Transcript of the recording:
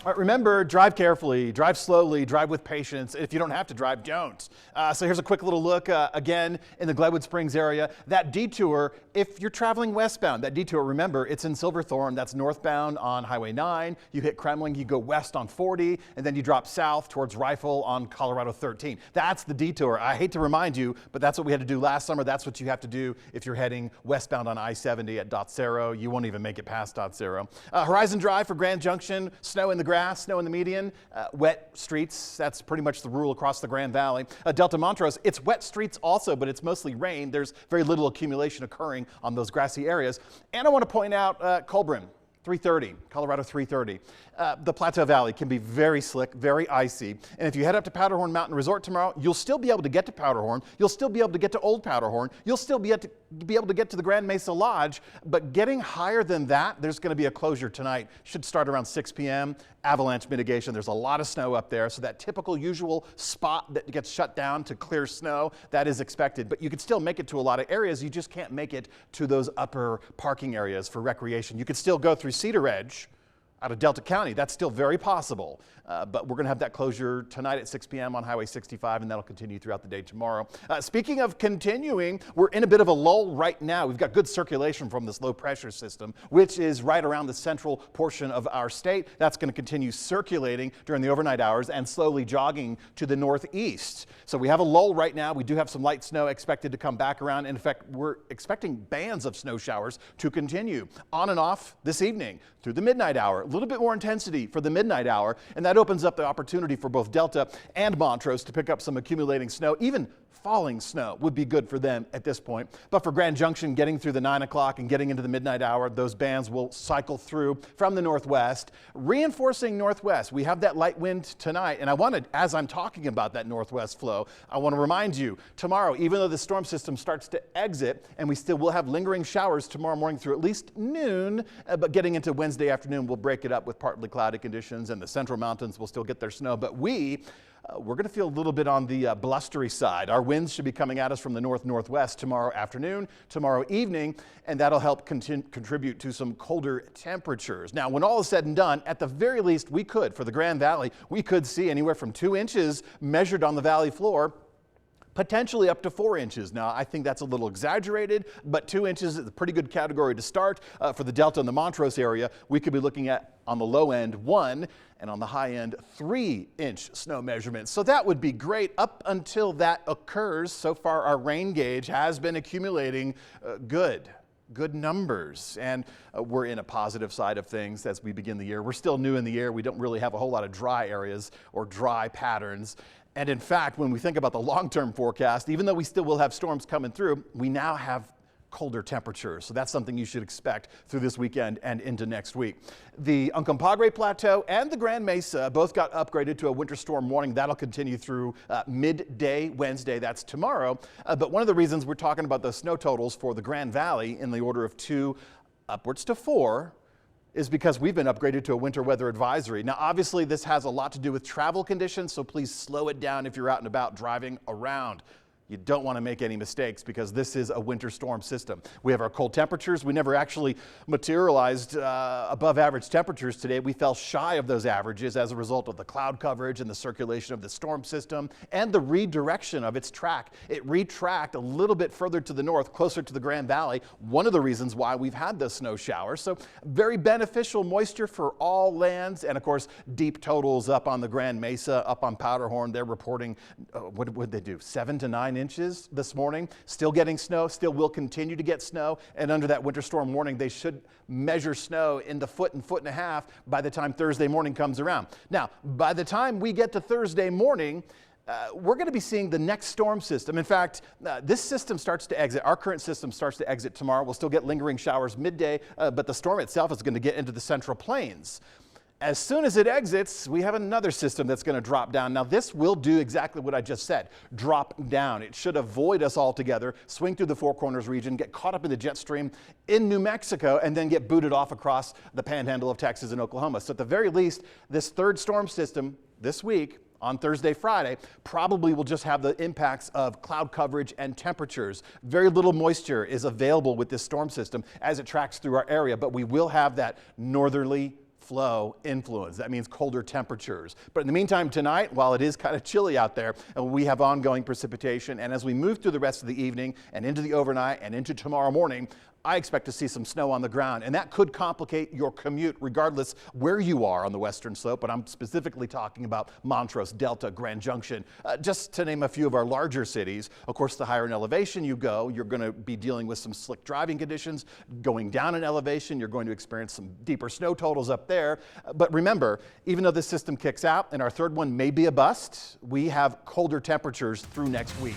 All right, remember, drive carefully, drive slowly, drive with patience. If you don't have to drive, don't. So here's a quick little look again in the Glenwood Springs area. That detour, if you're traveling westbound, that detour, remember, it's in Silverthorne. That's northbound on Highway 9. You hit Kremling, you go west on 40, and then you drop south towards Rifle on Colorado 13. That's the detour. I hate to remind you, but that's what we had to do last summer. That's what you have to do if you're heading westbound on I-70 at Dot Cerro. You won't even make it past Dot Cerro. Horizon Drive for Grand Junction, snow in the grass, snow in the median, wet streets. That's pretty much the rule across the Grand Valley. Delta Montrose, it's wet streets also, but it's mostly rain. There's very little accumulation occurring on those grassy areas. And I want to point out Colburn. 330, Colorado 330. The Plateau Valley can be very slick, very icy. And if you head up to Powderhorn Mountain Resort tomorrow, you'll still be able to get to Powderhorn. You'll still be able to get to Old Powderhorn. You'll still be able to get to the Grand Mesa Lodge. But getting higher than that, there's going to be a closure tonight. Should start around 6 p.m. Avalanche mitigation. There's a lot of snow up there. So that typical usual spot that gets shut down to clear snow, that is expected. But you can still make it to a lot of areas. You just can't make it to those upper parking areas for recreation. You could still go through Cedar Edge out of Delta County. That's still very possible. But we're going to have that closure tonight at 6 p.m. on Highway 65, and that'll continue throughout the day tomorrow. Speaking of continuing, we're in a bit of a lull right now. We've got good circulation from this low pressure system, which is right around the central portion of our state. That's going to continue circulating during the overnight hours and slowly jogging to the northeast. So we have a lull right now. We do have some light snow expected to come back around. In fact, we're expecting bands of snow showers to continue on and off this evening through the midnight hour. A little bit more intensity for the midnight hour, and that opens up the opportunity for both Delta and Montrose to pick up some accumulating snow. Even falling snow would be good for them at this point. But for Grand Junction, getting through the 9 o'clock and getting into the midnight hour, those bands will cycle through from the northwest, reinforcing northwest. We have that light wind tonight, and I wanted, as I'm talking about that northwest flow, I want to remind you, tomorrow, even though the storm system starts to exit, and we still will have lingering showers tomorrow morning through at least noon, but getting into Wednesday afternoon, we'll break it up with partly cloudy conditions, and the central mountains will still get their snow. But we're going to feel a little bit on the blustery side. Our winds should be coming at us from the north-northwest tomorrow afternoon, tomorrow evening, and that'll help contribute to some colder temperatures. Now, when all is said and done, at the very least, we could, for the Grand Valley, we could see anywhere from 2 inches measured on the valley floor, potentially up to 4 inches. Now, I think that's a little exaggerated, but 2 inches is a pretty good category to start. For the Delta and the Montrose area, we could be looking at, on the low end, 1, and on the high end, 3-inch snow measurements. So that would be great up until that occurs. So far, our rain gauge has been accumulating good numbers, and we're in a positive side of things as we begin the year. We're still new in the year. We don't really have a whole lot of dry areas or dry patterns. And in fact, when we think about the long-term forecast, even though we still will have storms coming through, we now have colder temperatures. So that's something you should expect through this weekend and into next week. The Uncompahgre Plateau and the Grand Mesa both got upgraded to a winter storm warning. That'll continue through midday Wednesday. That's tomorrow. But one of the reasons we're talking about those snow totals for the Grand Valley in the order of 2 upwards to 4 is because we've been upgraded to a winter weather advisory. Now, obviously, this has a lot to do with travel conditions, so please slow it down if you're out and about driving around. You don't want to make any mistakes because this is a winter storm system. We have our cold temperatures. We never actually materialized above average temperatures today. We fell shy of those averages as a result of the cloud coverage and the circulation of the storm system and the redirection of its track. It retracked a little bit further to the north, closer to the Grand Valley. One of the reasons why we've had those snow showers. So very beneficial moisture for all lands. And of course, deep totals up on the Grand Mesa, up on Powderhorn. They're reporting, what would they do, 7 to 9 inches this morning. Still getting snow, still will continue to get snow, and under that winter storm warning they should measure snow in the foot and a half by the time Thursday morning comes around. Now, by the time we get to Thursday morning, we're going to be seeing the next storm system. In fact, this system starts to exit. Our current system starts to exit tomorrow. We'll still get lingering showers midday, but the storm itself is going to get into the Central Plains. As soon as it exits, we have another system that's going to drop down. Now, this will do exactly what I just said, drop down. It should avoid us altogether, swing through the Four Corners region, get caught up in the jet stream in New Mexico, and then get booted off across the panhandle of Texas and Oklahoma. So at the very least, this third storm system this week, on Thursday, Friday, probably will just have the impacts of cloud coverage and temperatures. Very little moisture is available with this storm system as it tracks through our area, but we will have that northerly flow influence. That means colder temperatures. But in the meantime, tonight, while it is kind of chilly out there, we have ongoing precipitation. And as we move through the rest of the evening and into the overnight and into tomorrow morning, I expect to see some snow on the ground, and that could complicate your commute regardless where you are on the western slope, but I'm specifically talking about Montrose, Delta, Grand Junction, just to name a few of our larger cities. Of course, the higher in elevation you go, you're going to be dealing with some slick driving conditions. Going down in elevation, you're going to experience some deeper snow totals up there. But remember, even though this system kicks out and our third one may be a bust, we have colder temperatures through next week.